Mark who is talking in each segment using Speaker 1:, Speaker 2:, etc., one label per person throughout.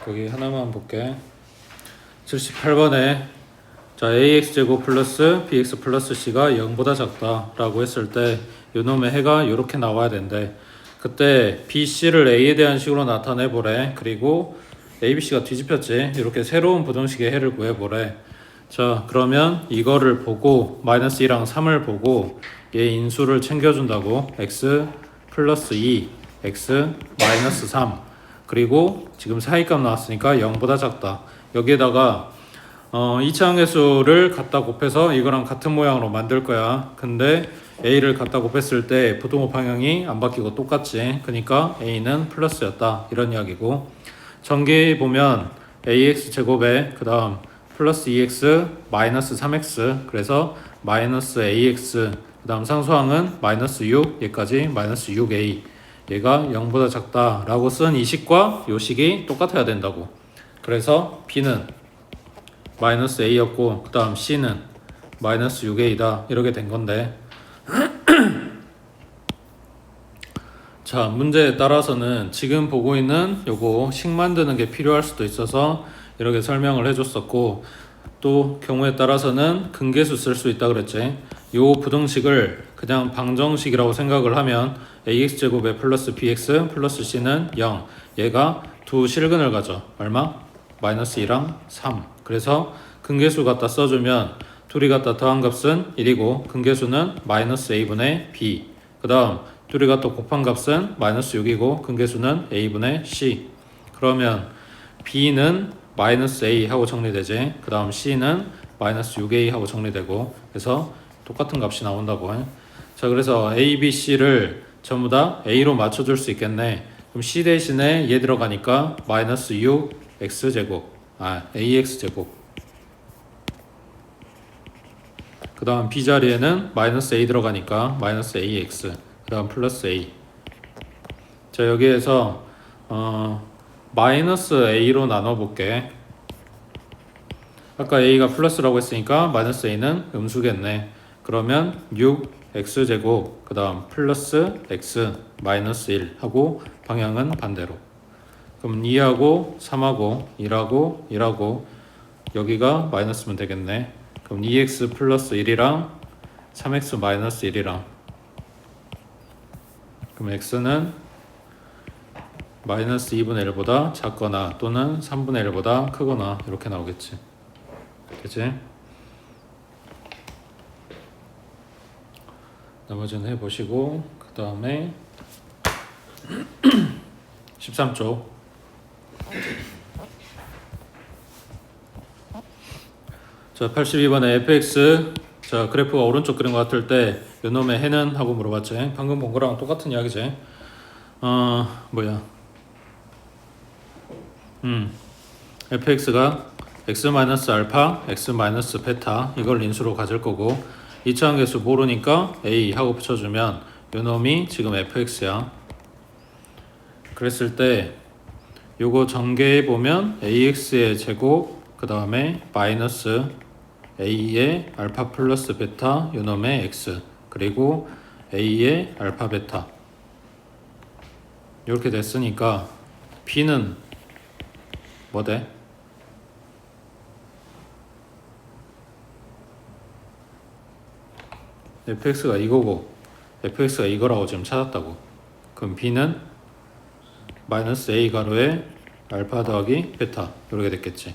Speaker 1: 거기 하나만 볼게. 78번에 자 ax제곱 플러스 bx 플러스 c가 0보다 작다라고 했을 때 요놈의 해가 이렇게 나와야 된대. 그때 bc를 a에 대한 식으로 나타내보래. 그리고 abc가 뒤집혔지. 이렇게 새로운 부등식의 해를 구해보래. 자 그러면 이거를 보고 마이너스 2랑 3을 보고 얘 인수를 챙겨준다고. x 플러스 2 x 마이너스 3 그리고 지금 사이값 나왔으니까 0보다 작다. 여기에다가 이차항계수를 갖다 곱해서 이거랑 같은 모양으로 만들 거야. 근데 a를 갖다 곱했을 때 부등호 방향이 안 바뀌고 똑같지. 그러니까 a는 플러스였다 이런 이야기고, 전기 보면 ax 제곱에 그 다음 플러스 2x 마이너스 3x 그래서 마이너스 ax 그 다음 상수항은 마이너스 6 얘까지 마이너스 6a 얘가 0보다 작다 라고 쓴 이 식과 요 식이 똑같아야 된다고. 그래서 b는 마이너스 a였고 그 다음 c는 마이너스 6a다 이렇게 된 건데 자 문제에 따라서는 지금 보고 있는 요거 식 만드는 게 필요할 수도 있어서 이렇게 설명을 해줬었고, 또 경우에 따라서는 근계수 쓸 수 있다 그랬지. 요 부등식을 그냥 방정식이라고 생각을 하면 ax제곱에 플러스 bx 플러스 c는 0 얘가 두 실근을 가져. 얼마? 마이너스 2랑 3. 그래서 근계수 갖다 써주면 둘이 갖다 더한 값은 1이고 근계수는 마이너스 a분의 b. 그 다음 둘이 갖다 곱한 값은 마이너스 6이고 근계수는 a분의 c. 그러면 b는 마이너스 a 하고 정리되지. 그 다음 c는 마이너스 6a 하고 정리되고, 그래서 똑같은 값이 나온다고. 자 그래서 a, b, c를 전부 다 a로 맞춰줄 수 있겠네. 그럼 c 대신에 얘 들어가니까 마이너스 6 x제곱 ax제곱. 그 다음 b 자리에는 마이너스 a 들어가니까 마이너스 ax 그 다음 플러스 a. 자 여기에서 마이너스 a로 나눠볼게. 아까 a가 플러스라고 했으니까 마이너스 a는 음수겠네. 그러면 6x제곱 그 다음 플러스 x 마이너스 1 하고 방향은 반대로. 그럼 2하고 3하고 1하고 1하고 여기가 마이너스면 되겠네. 그럼 2x 플러스 1이랑 3x 마이너스 1이랑, 그럼 x는 마이너스 2분의 1보다 작거나 또는 3분의 1보다 크거나 이렇게 나오겠지. 그치? 나머지는 해보시고 그 다음에 13쪽 자 82번에 fx 자 그래프가 오른쪽 그린 것 같을 때 요놈의 해는? 하고 물어봤지. 방금 본 거랑 똑같은 이야기지. 뭐야 fx가 x-알파, x-베타 이걸 인수로 가질 거고, 이차항계수 모르니까 a 하고 붙여주면 요놈이 지금 fx야. 그랬을 때 요거 전개해 보면 ax의 제곱 그 다음에 마이너스 a의 알파 플러스 베타 요놈의 x 그리고 a의 알파 베타 이렇게 됐으니까 b는 뭐 돼? fx가 이거고 fx가 이거라고 지금 찾았다고. 그럼 b는 마이너스 a 가로에 알파 더하기 베타 이렇게 됐겠지.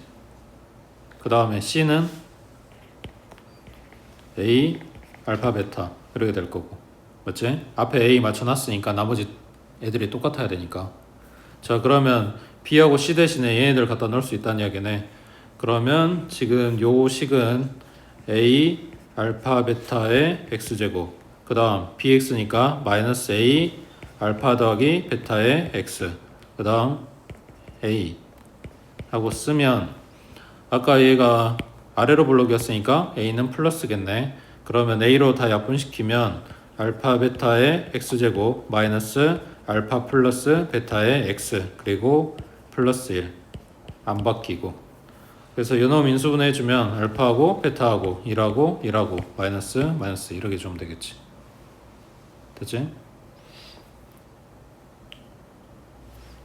Speaker 1: 그 다음에 c는 a 알파 베타 이렇게 될 거고, 맞지? 앞에 a 맞춰놨으니까 나머지 애들이 똑같아야 되니까. 자 그러면 b하고 c 대신에 얘네들 갖다 넣을 수 있다는 이야기네. 그러면 지금 요 식은 a 알파 베타의 x제곱 그 다음 bx니까 마이너스 a 알파 더하기 베타의 x 그 다음 a 하고 쓰면, 아까 얘가 아래로 블록이었으니까 a는 플러스겠네. 그러면 a로 다 약분시키면 알파 베타의 x제곱 마이너스 알파 플러스 베타의 x 그리고 플러스 1 안 바뀌고, 그래서 요놈 인수분해 해주면 알파하고 베타하고 1하고 1하고 마이너스 마이너스 이렇게 주면 되겠지. 됐지?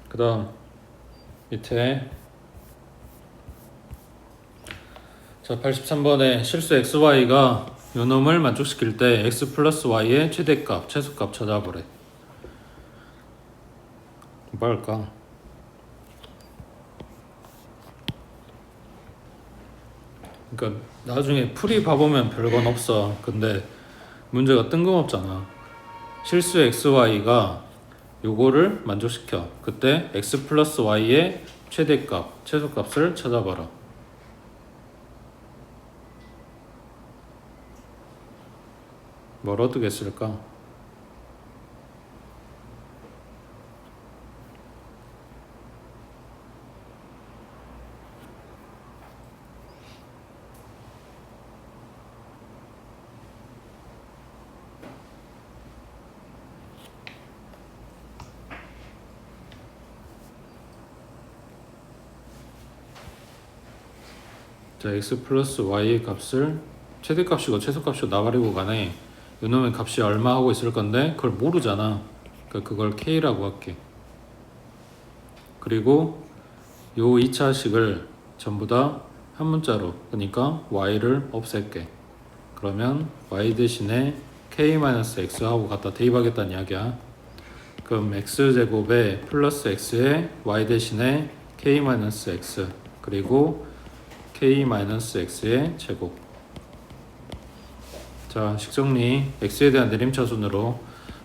Speaker 1: 그 다음 밑에 자, 83번에 실수 xy가 요놈을 만족시킬 때 x 플러스 y의 최대값, 최소값 찾아보래. 뭐 할까? 그러니까 나중에 풀이 봐보면 별건 없어. 근데 문제가 뜬금없잖아. 실수 xy가 요거를 만족시켜. 그때 x 플러스 y의 최대값, 최소값을 찾아봐라. 뭘 어떻게 쓸까? 자, x 플러스 y의 값을 최대값이고 최소값이고 나가리고 간에 요놈의 값이 얼마 하고 있을 건데 그걸 모르잖아. 그러니까 그걸 k라고 할게. 그리고 요 2차식을 전부 다 한 문자로, 그러니까 y를 없앨게. 그러면 y 대신에 k-x 하고 갖다 대입하겠다는 이야기야. 그럼 x제곱에 플러스 x에 y 대신에 k-x 그리고 k-x의 제곱. 자, 식정리. x에 대한 내림차순으로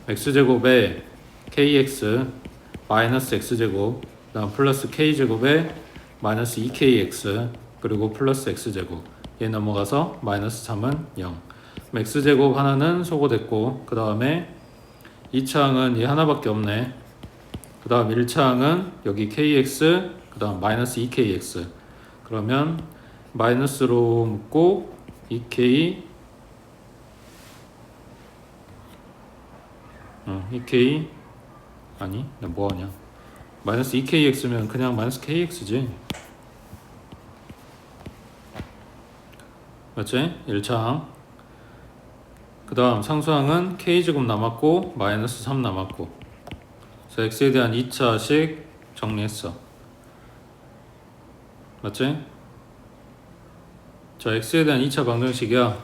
Speaker 1: x제곱에 kx 마이너스 x제곱, 그다음 플러스 k제곱에 마이너스 2kx 그리고 플러스 x제곱. 얘 넘어가서 마이너스 3은 0. x제곱 하나는 소거됐고, 그 다음에 2차항은 얘 하나밖에 없네. 그 다음 1차항은 여기 kx, 그 다음 마이너스 2kx. 그러면 마이너스로 묶고 2k 2k 아니 나 뭐하냐, 마이너스 2kx면 그냥 마이너스 kx지, 맞지? 1차항. 그 다음 상수항은 k제곱 남았고 마이너스 3 남았고. 그래서 x에 대한 2차식 정리했어, 맞지? 자, x에 대한 2차 방정식이야.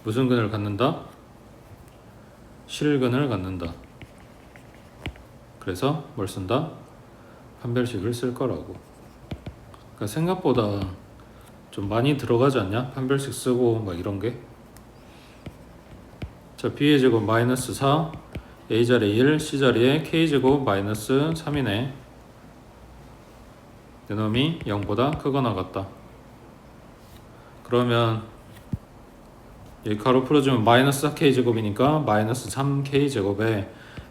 Speaker 1: 무슨 근을 갖는다? 실근을 갖는다. 그래서 뭘 쓴다? 판별식을 쓸 거라고. 그러니까 생각보다 좀 많이 들어가지 않냐? 판별식 쓰고 막 이런 게. 자, b의 제곱 마이너스 4, a자리에 1, c자리에 k제곱 마이너스 3이네. 요놈이 0보다 크거나 같다. 그러면 여기 가로 풀어주면 마이너스 4k제곱이니까 마이너스 3k제곱에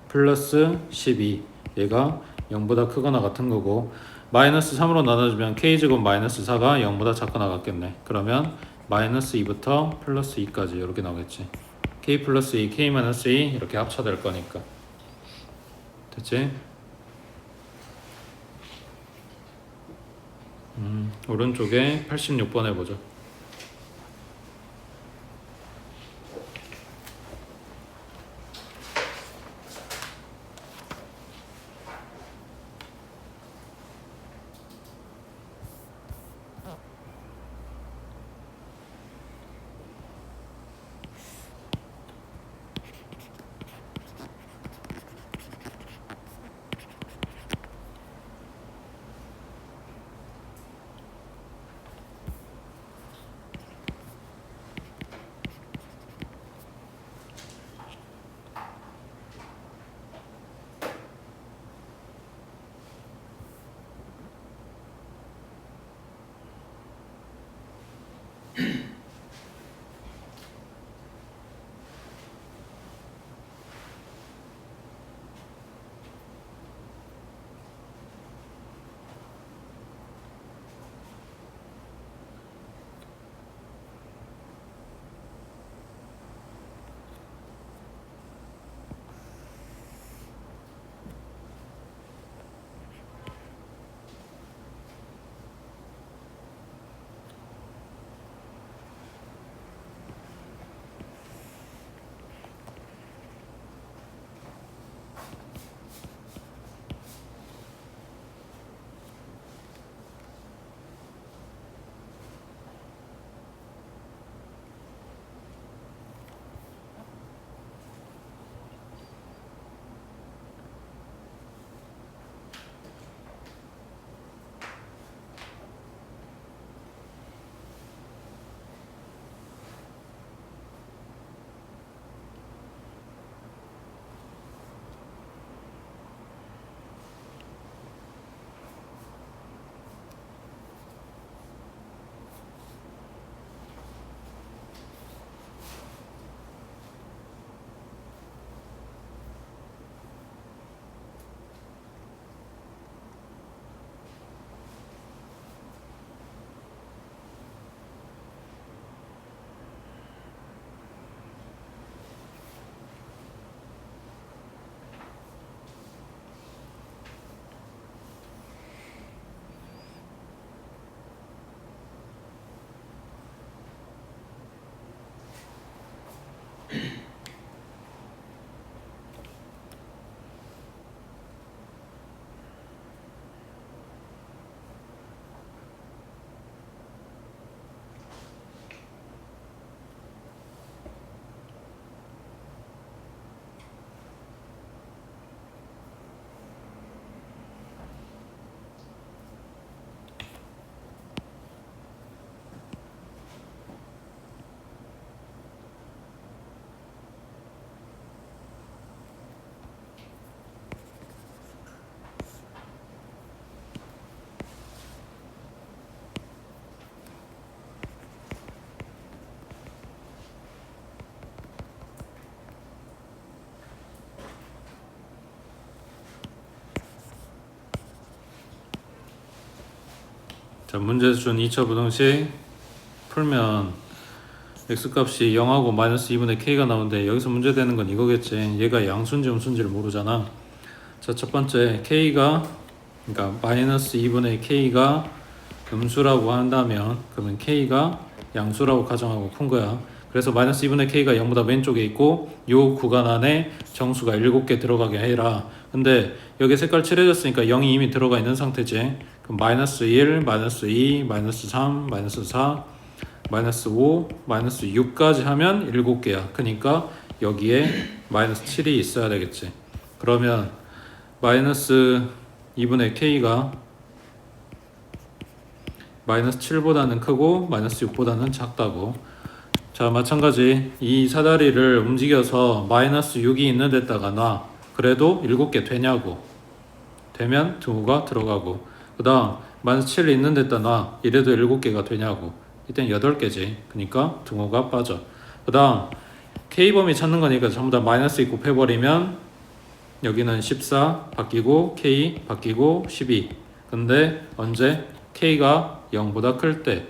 Speaker 1: 플러스 12, 얘가 0보다 크거나 같은 거고, 마이너스 3으로 나눠주면 k제곱 마이너스 4가 0보다 작거나 같겠네. 그러면 마이너스 2부터 플러스 2까지 이렇게 나오겠지. k 플러스 2, k 마이너스 2 이렇게 합쳐될 거니까. 됐지? 오른쪽에 86번 해보죠. 자, 문제 준 2차 부등식 풀면 x값이 0하고 마이너스 2분의 k가 나오는데 여기서 문제되는 건 이거겠지. 얘가 양수인지 음수인지를 모르잖아. 자, 첫 번째 k가 그러니까 마이너스 2분의 k가 음수라고 한다면 그러면 k가 양수라고 가정하고 푼 거야. 그래서 마이너스 2분의 k가 0보다 왼쪽에 있고 요 구간 안에 정수가 7개 들어가게 해라. 근데 여기 색깔 칠해졌으니까 0이 이미 들어가 있는 상태지. 그럼 마이너스 1, 마이너스 2, 마이너스 3, 마이너스 4, 마이너스 5, 마이너스 6까지 하면 7개야. 그러니까 여기에 마이너스 7이 있어야 되겠지. 그러면 마이너스 2분의 k가 마이너스 7보다는 크고 마이너스 6보다는 작다고. 자, 마찬가지 이 사다리를 움직여서 마이너스 6이 있는 데다가 놔. 그래도 7개 되냐고. 되면 등호가 들어가고. 그 다음 마이너스 7 있는 데다 놔. 이래도 7개가 되냐고. 이땐 8개지. 그러니까 등호가 빠져. 그 다음 k범위 찾는 거니까 전부 다 마이너스 2 곱해버리면 여기는 14 바뀌고 k 바뀌고 12. 근데 언제? k가 0보다 클 때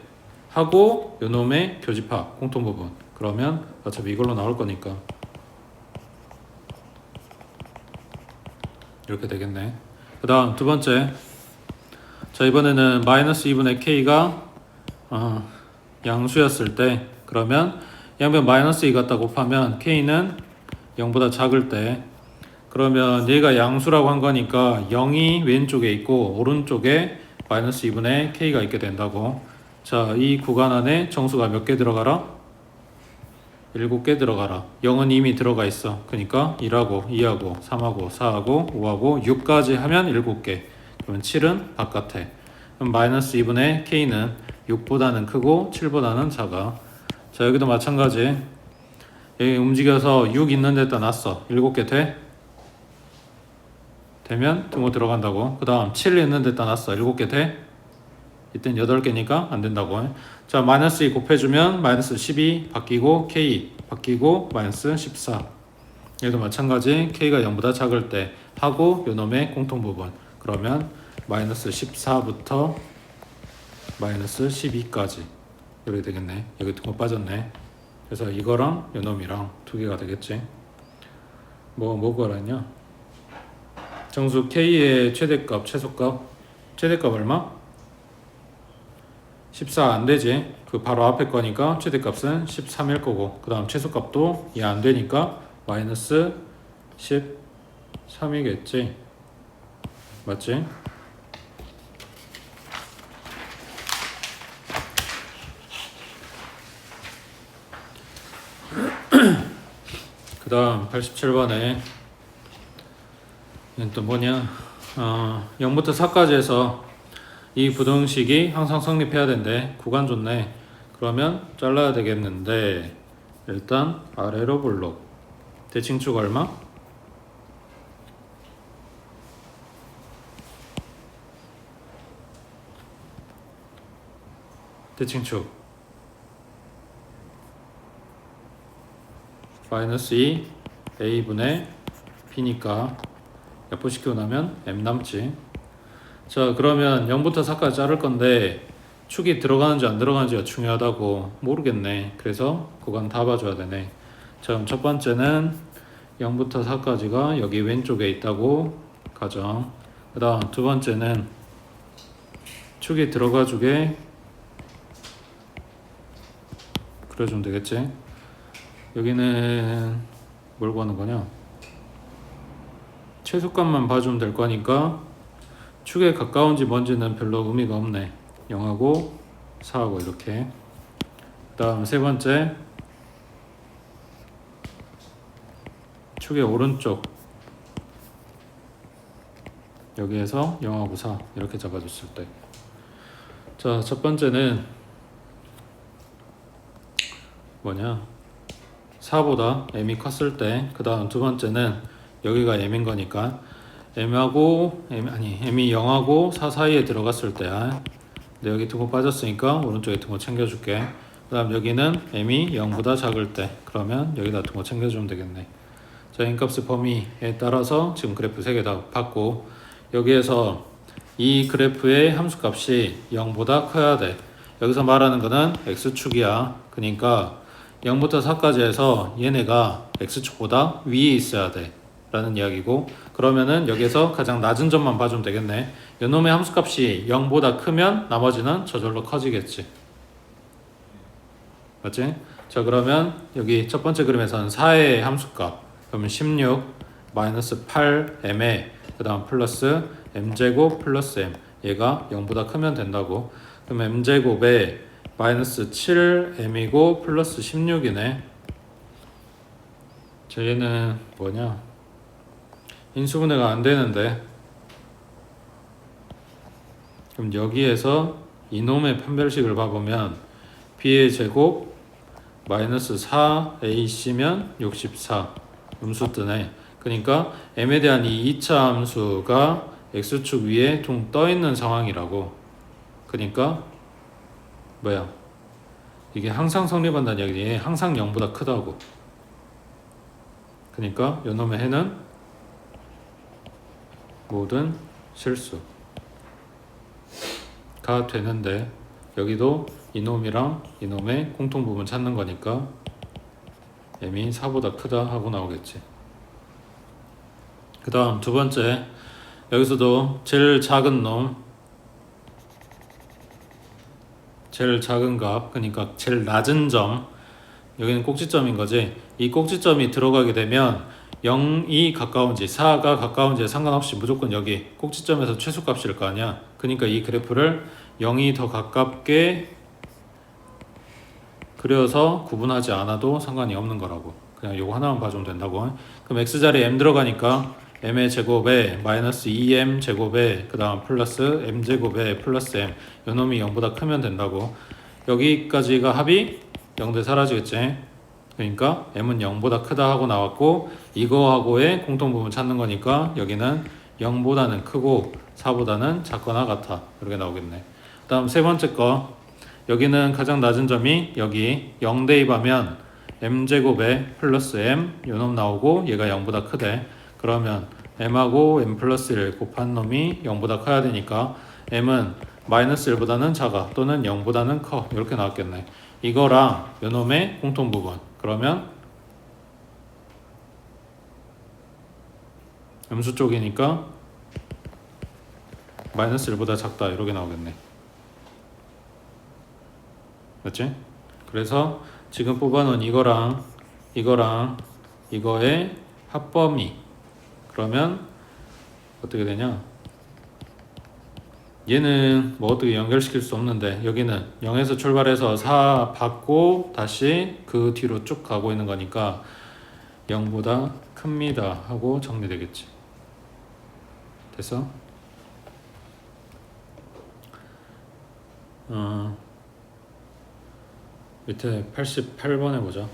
Speaker 1: 하고 요놈의 교집합 공통부분. 그러면 어차피 이걸로 나올 거니까 이렇게 되겠네. 그 다음 두 번째. 자, 이번에는 마이너스 2분의 k가 양수였을 때 그러면 양변 마이너스 2 갖다 곱하면 k는 0보다 작을 때 그러면 얘가 양수라고 한 거니까 0이 왼쪽에 있고 오른쪽에 마이너스 2분의 k가 있게 된다고. 자, 이 구간 안에 정수가 몇 개 들어가라? 7개 들어가라. 0은 이미 들어가 있어. 그러니까 1하고 2하고 3하고 4하고 5하고 6까지 하면 7개. 그러면 7은 바깥에. 그럼 마이너스 2분의 k는 6보다는 크고 7보다는 작아. 자, 여기도 마찬가지. 여기 움직여서 6 있는 데다 놨어. 7개 돼? 되면 등호 들어간다고. 그 다음 7 있는 데다 놨어. 7개 돼? 이땐 8개니까 안 된다고. 자, 마이너스 2 곱해주면 마이너스 12 바뀌고 k 바뀌고 마이너스 14. 얘도 마찬가지. k가 0보다 작을 때 하고 요놈의 공통부분. 그러면 마이너스 14부터 마이너스 12까지 이렇게 되겠네. 여기 등호 빠졌네. 그래서 이거랑 요놈이랑 두 개가 되겠지. 뭐가 했냐? 정수 k의 최대값, 최소값. 최대값 얼마? 14 안되지. 그 바로 앞에 거니까 최대값은 13일 거고 그 다음 최소값도 얘 안되니까 마이너스 13이겠지. 맞지? 그 다음 87번에 이건 또 뭐냐 0부터 4까지 해서 이 부등식이 항상 성립해야 된대. 구간 좋네. 그러면 잘라야 되겠는데 일단 아래로 볼록. 대칭축 얼마? 대칭축 마이너스 2 a분의 b니까 약분시키고 나면 m 남지. 자, 그러면 0부터 4까지 자를 건데 축이 들어가는지 안 들어가는지가 중요하다고. 모르겠네. 그래서 그건 다 봐줘야 되네. 자, 그럼 첫 번째는 0부터 4까지가 여기 왼쪽에 있다고 가정. 그 다음 두 번째는 축이 들어가 주게 그려주면 되겠지. 여기는 뭘 구하는 거냐? 최소값만 봐주면 될 거니까 축에 가까운지 뭔지는 별로 의미가 없네. 0하고 4하고 이렇게. 그 다음 세 번째 축의 오른쪽 여기에서 0하고 4 이렇게 잡아줬을 때. 자, 첫 번째는 뭐냐 4보다 m이 컸을 때. 그 다음 두 번째는 여기가 m인 거니까 m하고 m이 0하고 4 사이에 들어갔을 때야. 근데 여기 등호 빠졌으니까 오른쪽에 등호 챙겨줄게. 그 다음 여기는 m이 0보다 작을 때. 그러면 여기다 등호 챙겨주면 되겠네. 자, m값의 범위에 따라서 지금 그래프 3개 다 봤고 여기에서 이 그래프의 함수값이 0보다 커야 돼. 여기서 말하는 거는 x축이야. 그러니까 0부터 4까지 해서 얘네가 x축보다 위에 있어야 돼 라는 이야기고, 그러면은 여기서 가장 낮은 점만 봐주면 되겠네. 요놈의 함수값이 0보다 크면 나머지는 저절로 커지겠지. 맞지? 자, 그러면 여기 첫 번째 그림에서는 4의 함수값, 그러면 16 마이너스 8m에 그 다음 플러스 m제곱 플러스 m, 얘가 0보다 크면 된다고. 그럼 m제곱에 마이너스 7m이고 플러스 16이네. 자, 얘는 뭐냐? 인수분해가 안 되는데, 그럼 여기에서 이놈의 판별식을 봐보면 b의 제곱 마이너스 4ac면 64 음수 뜨네. 그러니까 m에 대한 이 2차 함수가 x축 위에 둥 떠있는 상황이라고. 그러니까 뭐야, 이게 항상 성립한다는 이야기지. 항상 0보다 크다고. 그러니까 요놈의 해는 모든 실수가 되는데, 여기도 이놈이랑 이놈의 공통부분 찾는 거니까 m이 4보다 크다 하고 나오겠지. 그 다음 두 번째, 여기서도 제일 작은 놈, 제일 작은 값, 그러니까 제일 낮은 점, 여기는 꼭지점인 거지. 이 꼭지점이 들어가게 되면 0이 가까운지 4가 가까운지에 상관없이 무조건 여기 꼭지점에서 최소값일 거 아니야. 그러니까 이 그래프를 0이 더 가깝게 그려서 구분하지 않아도 상관이 없는 거라고. 그냥 요거 하나만 봐주면 된다고. 그럼 x자리에 m 들어가니까 m의 제곱에 마이너스 2m 제곱에 그 다음 플러스 m 제곱에 플러스 m, 요놈이 0보다 크면 된다고. 여기까지가 합이 0대 사라지겠지. 그러니까 m은 0보다 크다 하고 나왔고, 이거하고의 공통부분 찾는 거니까 여기는 0보다는 크고 4보다는 작거나 같아, 이렇게 나오겠네. 그 다음 세 번째 거, 여기는 가장 낮은 점이 여기 0 대입하면 m제곱에 플러스 m 요놈 나오고 얘가 0보다 크대. 그러면 m하고 m 플러스 1 곱한 놈이 0보다 커야 되니까 m은 마이너스 1보다는 작아 또는 0보다는 커, 이렇게 나왔겠네. 이거랑 요놈의 공통부분, 그러면 음수 쪽이니까 마이너스 1보다 작다, 이렇게 나오겠네. 맞지? 그래서 지금 뽑아놓은 이거랑 이거의 합범위, 그러면 어떻게 되냐? 얘는 뭐 어떻게 연결시킬 수 없는데, 여기는 0에서 출발해서 4 받고 다시 그 뒤로 쭉 가고 있는 거니까 0보다 큽니다 하고 정리되겠지. 됐어? 밑에 88번 해보자.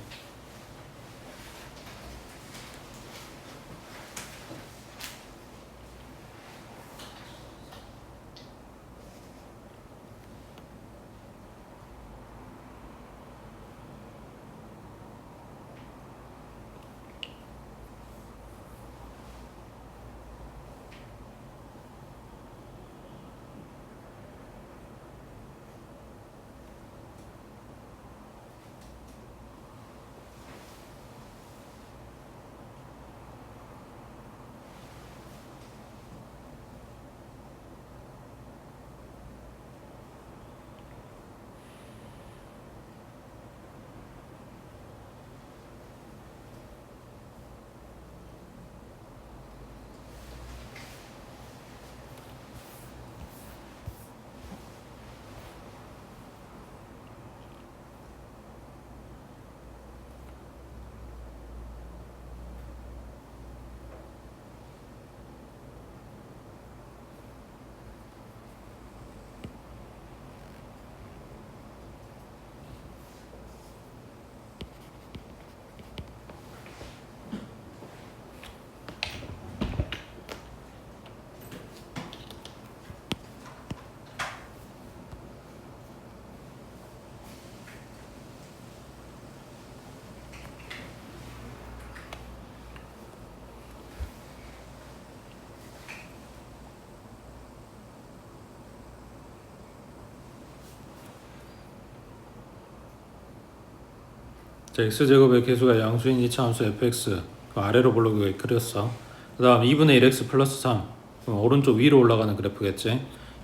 Speaker 1: 자, x제곱의 계수가 양수인 이차함수 fx 그 아래로 볼록이 그렸어. 그 다음 2분의 1x 플러스 3 그럼 오른쪽 위로 올라가는 그래프겠지.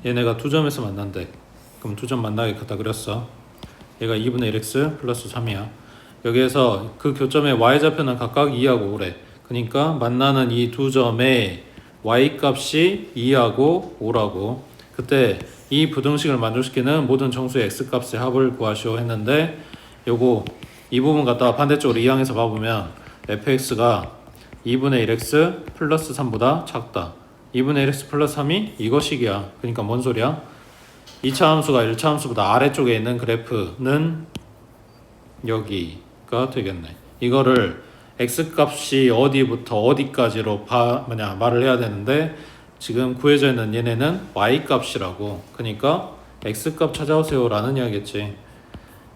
Speaker 1: 얘네가 두 점에서 만난대. 그럼 두 점 만나게 갖다 그렸어. 얘가 2분의 1x 플러스 3이야. 여기에서 그 교점의 y좌표는 각각 2하고 5래. 그러니까 만나는 이 두 점의 y값이 2하고 5라고. 그때 이 부등식을 만족시키는 모든 정수의 x값의 합을 구하시오 했는데 요거 이 부분 갖다가 반대쪽으로 이항해서 봐보면 fx가 2분의 1x 플러스 3보다 작다. 2분의 1x 플러스 3이 이거식이야. 그러니까 뭔 소리야? 2차 함수가 1차 함수보다 아래쪽에 있는 그래프는 여기가 되겠네. 이거를 x값이 어디부터 어디까지로 말을 해야 되는데 지금 구해져 있는 얘네는 y값이라고. 그러니까 x값 찾아오세요 라는 이야기겠지.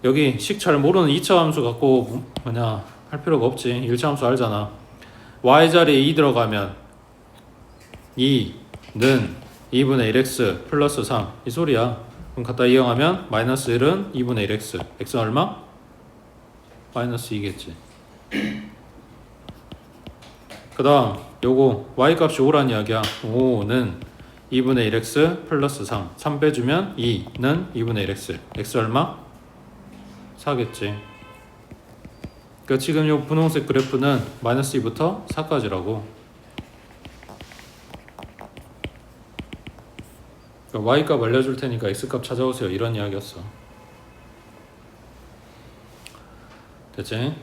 Speaker 1: 여기 식 잘 모르는 2차 함수 갖고 할 필요가 없지. 1차 함수 알잖아. y자리에 2 들어가면 2는 2분의 1x 플러스 3 이 소리야. 그럼 갖다 이용하면 마이너스 1은 2분의 1x x는 얼마? 마이너스 2겠지. 그 다음 요거 y값이 5란 이야기야. 5는 2분의 1x 플러스 3 빼주면 2는 2분의 1x x 얼마? 4겠지. 그러니까 지금 요 분홍색 그래프는 마이너스 2부터 4까지라고. 그러니까 y값 알려줄 테니까 x값 찾아오세요 이런 이야기였어. 됐지?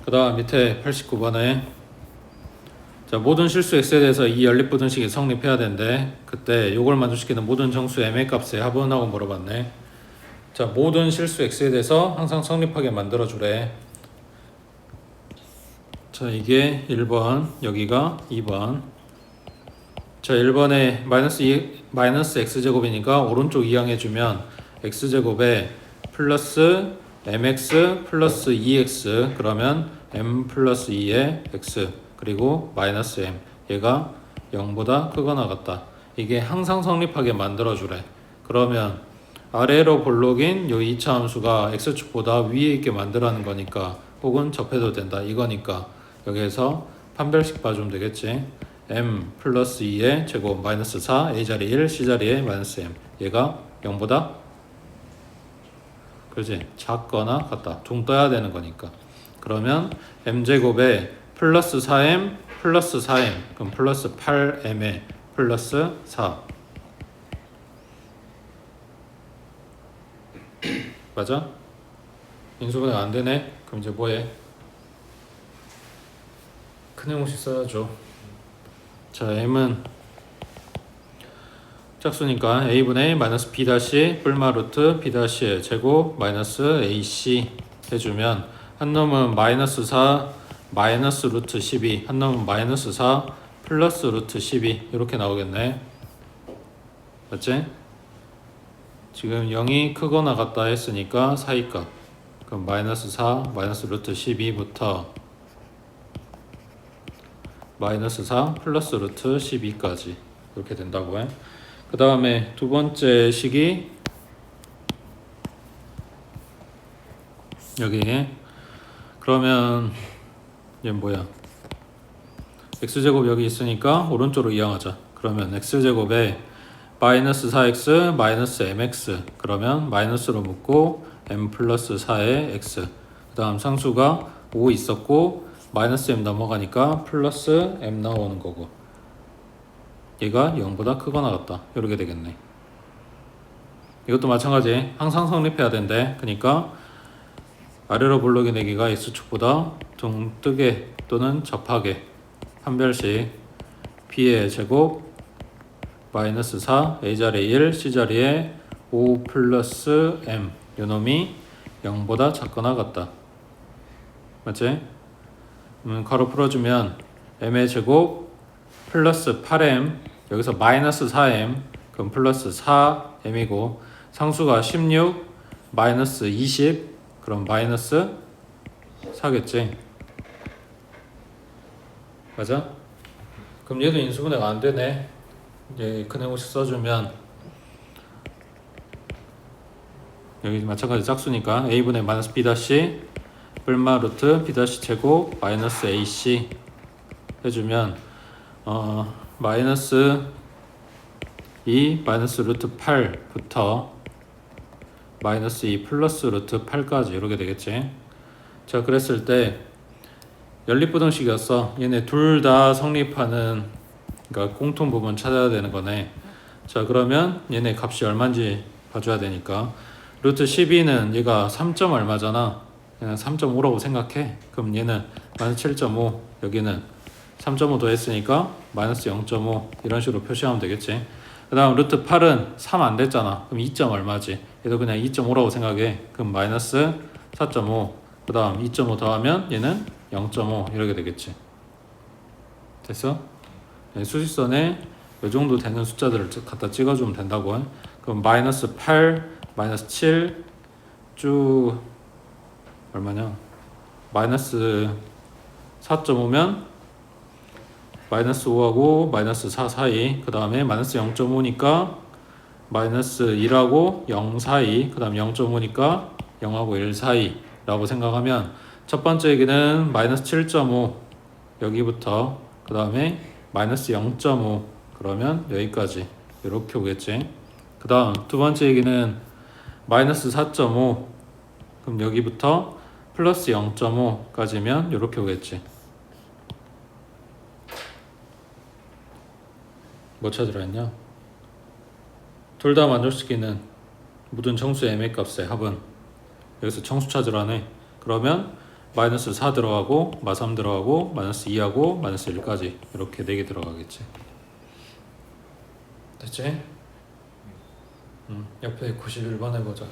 Speaker 1: 그 다음 밑에 89번에 자, 모든 실수 x에 대해서 이 연립부등식이 성립해야 되는데 그때 요걸 만족시키는 모든 정수 m의 값의 합은 하고 물어봤네. 자, 모든 실수 x에 대해서 항상 성립하게 만들어주래. 자, 이게 1번, 여기가 2번. 자, 1번에 마이너스 x제곱이니까 오른쪽 이항해주면 x제곱에 플러스 mx 플러스 2x 그러면 m 플러스 2의 x 그리고 마이너스 m 얘가 0보다 크거나 같다. 이게 항상 성립하게 만들어주래. 그러면 아래로 볼록인 요 2차 함수가 x축보다 위에 있게 만들라는 거니까 혹은 접해도 된다 이거니까 여기에서 판별식 봐주면 되겠지. m 플러스 2의 제곱 마이너스 4 a자리 1 c자리에 마이너스 m 얘가 0보다 그렇지 작거나 같다. 둥 떠야 되는 거니까. 그러면 m제곱에 플러스 4m 플러스 4m 그럼 플러스 8m에 플러스 4 맞아? 인수분해 안 되네? 그럼 이제 뭐해? 큰 형식 써야죠. 자, m은 짝수니까 a분의 마이너스 b 다시 뿔마 루트 b 다시의 제곱 마이너스 ac 해주면 한 놈은 마이너스 4 마이너스 루트 12 한 놈은 마이너스 4 플러스 루트 12 이렇게 나오겠네. 맞지? 지금 0이 크거나 같다 했으니까 사이값 그럼 마이너스 4 마이너스 루트 12부터 마이너스 4 플러스 루트 12까지 이렇게 된다고 해. 그 다음에 두 번째 식이 여기 그러면 얘 뭐야? x제곱 여기 있으니까 오른쪽으로 이항하자. 그러면 x제곱에 마이너스 4x 마이너스 mx 그러면 마이너스로 묶고 m 플러스 4의 x 그 다음 상수가 5 있었고 마이너스 m 넘어가니까 플러스 m 나오는 거고 얘가 0보다 크거나 같다 이렇게 되겠네. 이것도 마찬가지 항상 성립해야 된대. 그러니까 아래로 볼록이 내기가 x축보다 동뜨게 또는 접하게 판별식 b의 제곱 마이너스 4 a자리에 1 c자리에 5 플러스 m 요놈이 0보다 작거나 같다. 맞지? 가로 풀어주면 m의 제곱 플러스 8m 여기서 마이너스 4m 그럼 플러스 4m이고 상수가 16 마이너스 20 그럼 마이너스 4겠지. 맞아? 그럼 얘도 인수분해가 안 되네. 얘 큰 행호식 써주면 여기 마찬가지 짝수니까 a분의 마이너스 b 다시 뿔마 루트 b 다시 제곱 마이너스 ac 해주면 마이너스 2 마이너스 루트 8부터 마이너스 2 플러스 루트 8까지 이렇게 되겠지. 자, 그랬을 때 연립부등식이었어. 얘네 둘 다 성립하는, 그러니까 공통 부분 찾아야 되는 거네. 자, 그러면 얘네 값이 얼마인지 봐줘야 되니까 루트 12는 얘가 3. 얼마잖아. 그냥 3.5라고 생각해. 그럼 얘는 마이너스 7.5, 여기는 3.5 더했으니까 마이너스 0.5 이런 식으로 표시하면 되겠지. 그 다음 루트 8은 3 안 됐잖아. 그럼 2. 얼마지? 얘도 그냥 2.5라고 생각해. 그럼 마이너스 4.5, 그 다음 2.5 더하면 얘는 0.5 이렇게 되겠지. 됐어? 네, 수직선에 이 정도 되는 숫자들을 갖다 찍어주면 된다고. 그럼 마이너스 8, 마이너스 7, 쭉 얼마냐? 마이너스 4.5면 마이너스 5하고 마이너스 4 사이, 그 다음에 마이너스 0.5니까 마이너스 1하고 0 사이, 그 다음 0.5니까 0하고 1 사이 라고 생각하면 첫 번째 얘기는 마이너스 7.5 여기부터, 그 다음에 마이너스 0.5 그러면 여기까지 이렇게 오겠지. 그 다음 두 번째 얘기는 마이너스 4.5 그럼 여기부터 플러스 0.5까지면 이렇게 오겠지. 뭐 찾으라 했냐? 둘 다 만족시키는 모든 정수의 MA 값의 합은 여기서 정수 찾으라네. 그러면 마이너스 4 들어가고 마3 들어가고 마이너스 2하고 마이너스 1까지 이렇게 4개 들어가겠지. 됐지? 옆에 91번 해보자.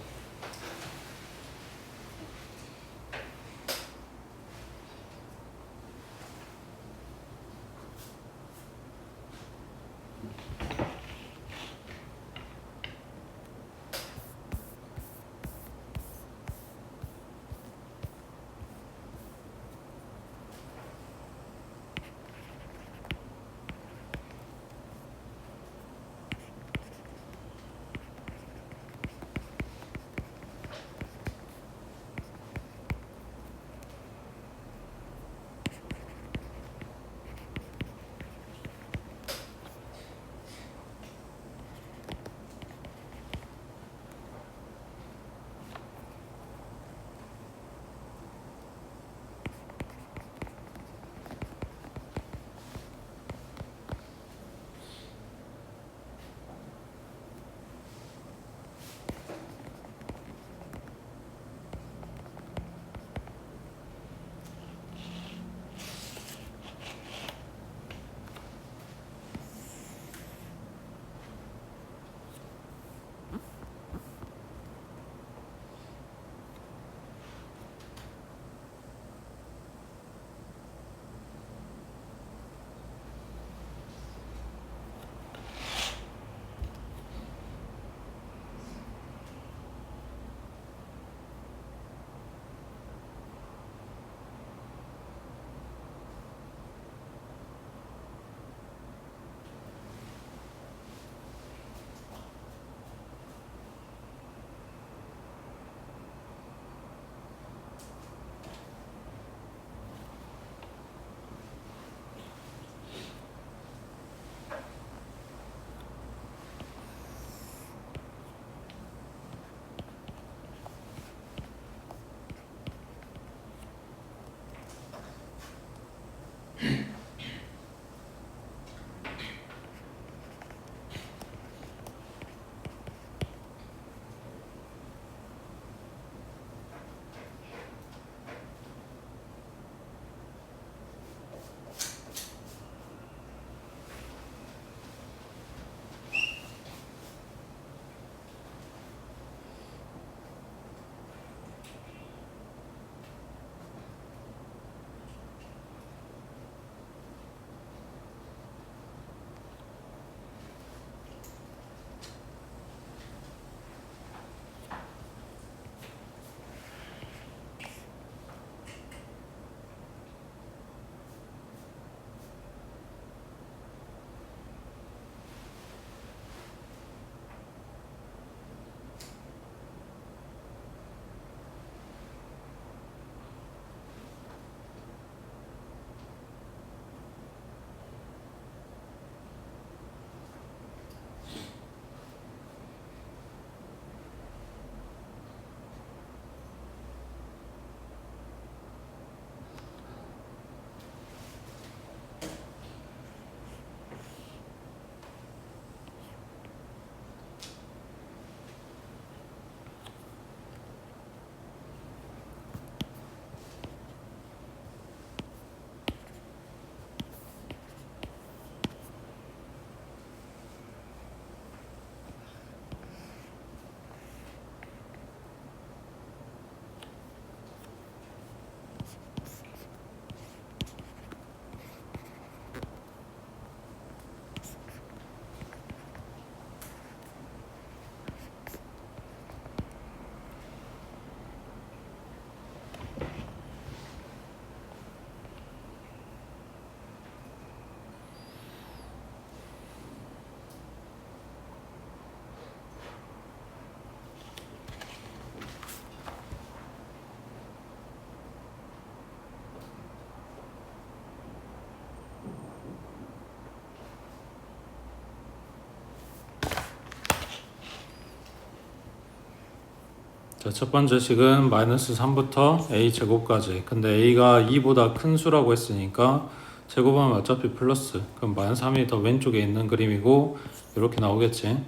Speaker 1: 자, 첫 번째 식은 마이너스 3부터 a 제곱까지. 근데 a가 2보다 큰 수라고 했으니까 제곱하면 어차피 플러스. 그럼 마이너스 3이 더 왼쪽에 있는 그림이고 이렇게 나오겠지.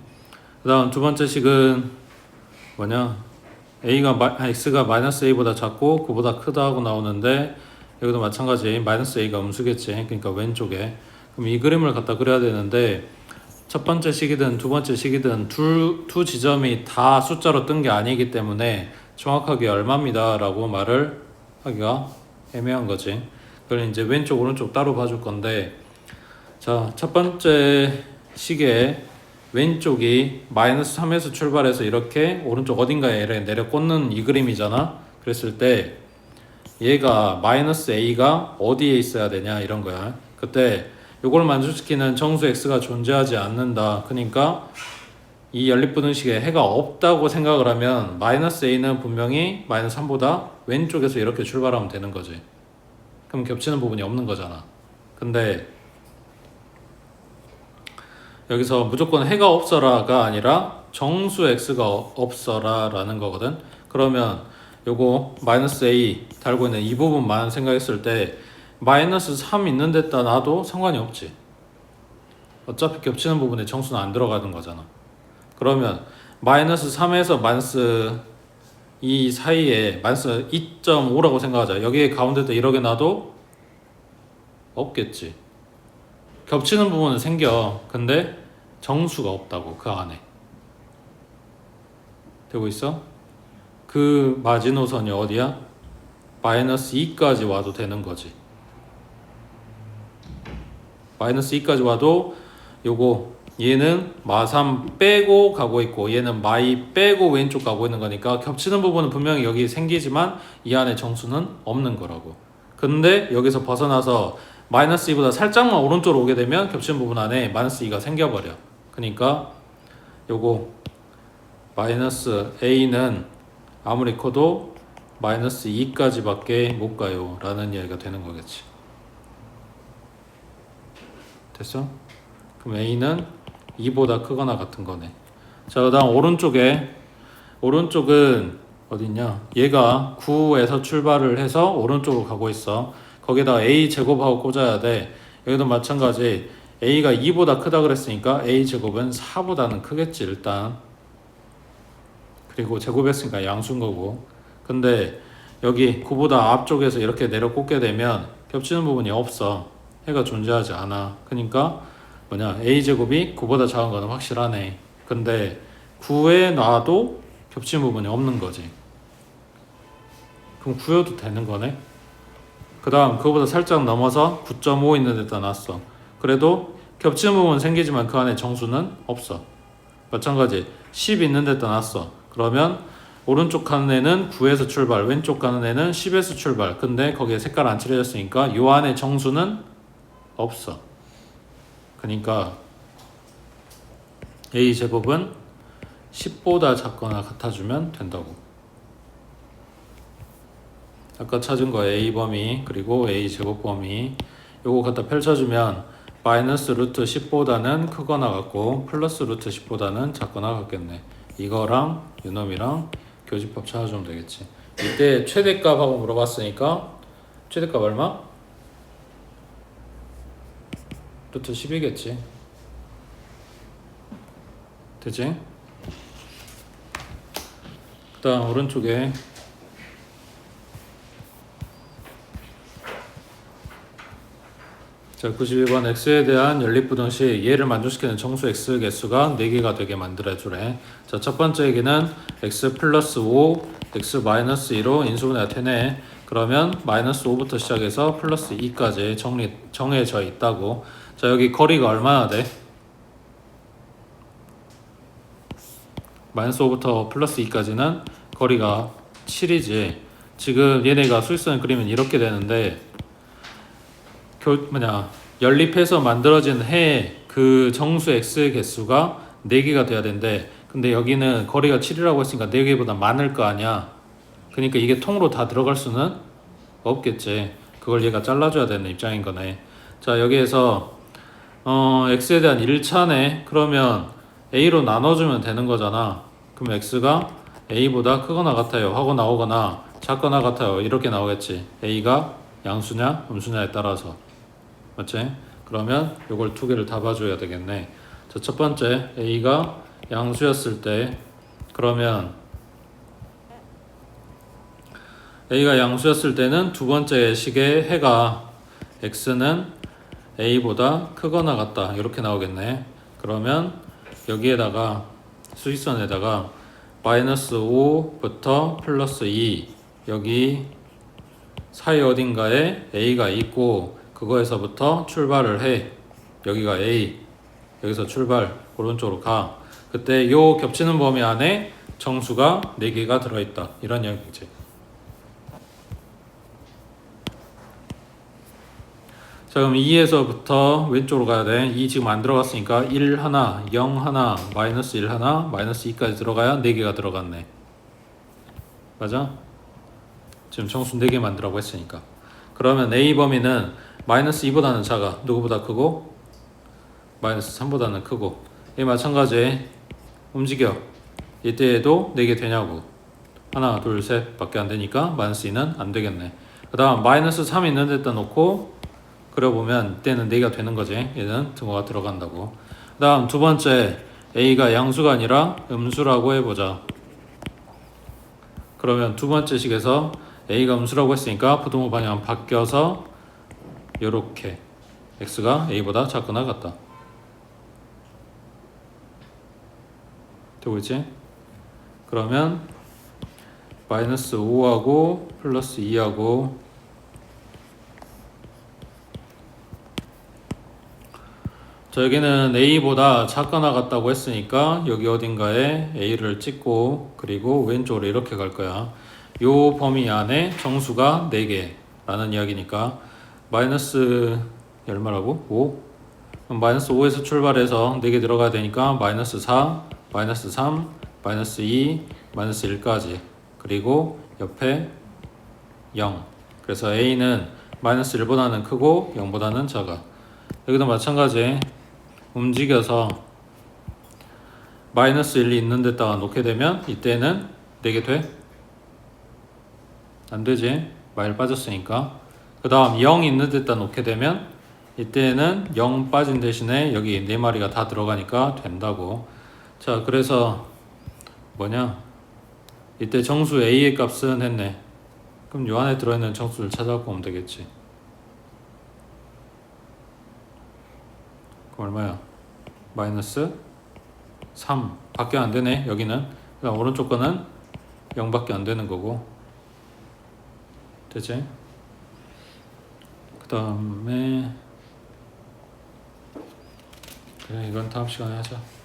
Speaker 1: 그 다음 두 번째 식은 뭐냐? x가 마이너스 a보다 작고 그보다 크다 하고 나오는데 여기도 마찬가지 마이너스 a가 음수겠지. 그러니까 왼쪽에. 그럼 이 그림을 갖다 그려야 되는데 첫 번째 식이든 두 번째 식이든 두 지점이 다 숫자로 뜬 게 아니기 때문에 정확하게 얼마입니다 라고 말을 하기가 애매한 거지. 그걸 이제 왼쪽 오른쪽 따로 봐줄 건데, 자, 첫 번째 식에 왼쪽이 마이너스 3에서 출발해서 이렇게 오른쪽 어딘가에 내려 꽂는 이 그림이잖아. 그랬을 때 얘가 마이너스 a가 어디에 있어야 되냐 이런 거야. 그때 요걸 만족시키는 정수 x가 존재하지 않는다. 그러니까 이 연립분등식에 해가 없다고 생각을 하면 마이너스 a는 분명히 마이너스 3보다 왼쪽에서 이렇게 출발하면 되는 거지. 그럼 겹치는 부분이 없는 거잖아. 근데 여기서 무조건 해가 없어라가 아니라 정수 x가 없어라 라는 거거든. 그러면 요거 마이너스 a 달고 있는 이 부분만 생각했을 때 마이너스 3 있는 데다 놔도 상관이 없지. 어차피 겹치는 부분에 정수는 안 들어가는 거잖아. 그러면 마이너스 3에서 마이너스 2 사이에 마이너스 2.5라고 생각하자. 여기에 가운데다 이렇게 놔도 없겠지. 겹치는 부분은 생겨. 근데 정수가 없다고 그 안에. 되고 있어? 그 마지노선이 어디야? 마이너스 2까지 와도 되는 거지. 마이너스 2까지 와도 요거 얘는 마3 빼고 가고 있고 얘는 마2 빼고 왼쪽 가고 있는 거니까 겹치는 부분은 분명히 여기 생기지만 이 안에 정수는 없는 거라고. 근데 여기서 벗어나서 마이너스 2보다 살짝만 오른쪽으로 오게 되면 겹치는 부분 안에 마이너스 2가 생겨버려. 그러니까 요거 마이너스 a는 아무리 커도 마이너스 2까지 밖에 못 가요 라는 이야기가 되는 거겠지. 됐어? 그럼 a는 2보다 크거나 같은 거네. 자, 그 다음 오른쪽은 어딨냐? 얘가 9에서 출발을 해서 오른쪽으로 가고 있어. 거기다 a 제곱하고 꽂아야 돼. 여기도 마찬가지. a가 2보다 크다 그랬으니까 a 제곱은 4보다는 크겠지 일단. 그리고 제곱했으니까 양수인 거고. 근데 여기 9보다 앞쪽에서 이렇게 내려 꽂게 되면 겹치는 부분이 없어. 해가 존재하지 않아. 그러니까 뭐냐, a제곱이 9보다 작은 거는 확실하네. 근데 9에 놔도 겹치는 부분이 없는 거지. 그럼 9여도 되는 거네. 그 다음 그거보다 살짝 넘어서 9.5 있는 데다 놨어. 그래도 겹치는 부분은 생기지만 그 안에 정수는 없어. 마찬가지 10 있는 데다 놨어. 그러면 오른쪽 가는 애는 9에서 출발, 왼쪽 가는 애는 10에서 출발. 근데 거기에 색깔 안 칠해졌으니까 이 안에 정수는 없어. 그러니까 a 제곱은 10보다 작거나 같아주면 된다고. 아까 찾은 거 a 범위 그리고 a 제곱 범위 요거 갖다 펼쳐주면 마이너스 루트 10보다는 크거나 같고 플러스 루트 10보다는 작거나 같겠네. 이거랑 요놈이랑 교집합 찾아주면 되겠지. 이때 최대값하고 물어봤으니까 최대값 얼마? 루트 10이겠지. 되지? 그 다음 오른쪽에 자, 91번 x에 대한 연립부등식 얘를 만족시키는 정수 x 개수가 4개가 되게 만들어주래. 자, 첫 번째 얘기는 x 플러스 5, x 마이너스 2로 인수분해가 되네. 그러면 마이너스 5부터 시작해서 플러스 2까지 정해져 있다고. 자, 여기 거리가 얼마나 돼? 마이너스 5부터 플러스 2까지는 거리가 7이지. 지금 얘네가 수직선을 그리면 이렇게 되는데 연립해서 만들어진 해 그 정수 x의 개수가 4개가 돼야 되는데 근데 여기는 거리가 7이라고 했으니까 4개보다 많을 거 아니야. 그러니까 이게 통으로 다 들어갈 수는 없겠지. 그걸 얘가 잘라줘야 되는 입장인 거네. 자, 여기에서 x에 대한 1차네. 그러면 a로 나눠주면 되는 거잖아. 그럼 x가 A보다 크거나 같아요 하고 나오거나 작거나 같아요 이렇게 나오겠지. A가 양수냐 음수냐에 따라서. 맞지? 그러면 요걸 두 개를 다 봐줘야 되겠네. 자, 첫 번째 A가 양수였을 때 그러면 A가 양수였을 때는 두 번째 식의 해가 X는 A보다 크거나 같다 이렇게 나오겠네. 그러면 여기에다가 수직선에다가 마이너스 5부터 플러스 2 여기 사이 어딘가에 A가 있고 그거에서부터 출발을 해. 여기가 A 여기서 출발 오른쪽으로 가. 그때 요 겹치는 범위 안에 정수가 4개가 들어있다 이런 이야기지. 자 그럼 2에서부터 왼쪽으로 가야 돼. 2 지금 안 들어갔으니까 1 하나, 0 하나, 마이너스 1 하나, 마이너스 2까지 들어가야 4개가 들어갔네. 맞아? 지금 정수 4개 만들라고 했으니까. 그러면 A 범위는 마이너스 2보다는 작아. 누구보다 크고? 마이너스 3보다는 크고. 이 마찬가지 움직여. 이때에도 4개 되냐고. 하나, 둘, 셋 밖에 안 되니까 마이너스 2는 안 되겠네. 그 다음 마이너스 3 있는 데다 놓고 그려보면 이때는 4개가 되는 거지. 얘는 등호가 들어간다고. 그 다음 두 번째 A가 양수가 아니라 음수라고 해보자. 그러면 두 번째 식에서 A가 음수라고 했으니까 부등호 방향 바뀌어서 요렇게 X가 A보다 작거나 같다. 되고 있지? 그러면 마이너스 5하고 플러스 2하고 자 여기는 A보다 작거나 같다고 했으니까 여기 어딘가에 A를 찍고 그리고 왼쪽으로 이렇게 갈 거야. 요 범위 안에 정수가 4개 라는 이야기니까 마이너스 얼마라고? 5? 그럼 마이너스 5에서 출발해서 4개 들어가야 되니까 마이너스 4, 마이너스 3, 마이너스 2, 마이너스 1까지 그리고 옆에 0. 그래서 A는 마이너스 1보다는 크고 0보다는 작아. 여기도 마찬가지 움직여서 마이너스 1이 있는 데다가 놓게 되면 이때는 4개 돼? 안 되지. 마일 빠졌으니까. 그 다음 0 있는 데다 놓게 되면 이때는 0 빠진 대신에 여기 4마리가 다 들어가니까 된다고. 자 그래서 뭐냐 이때 정수 A의 값은 했네. 그럼 요 안에 들어있는 정수를 찾아갖고 오면 되겠지. 그럼 얼마야? 마이너스 3 밖에 안 되네. 여기는 그다음 오른쪽 거는 0밖에 안 되는 거고. 되지? 그 다음에 그래 이건 다음 시간에 하자.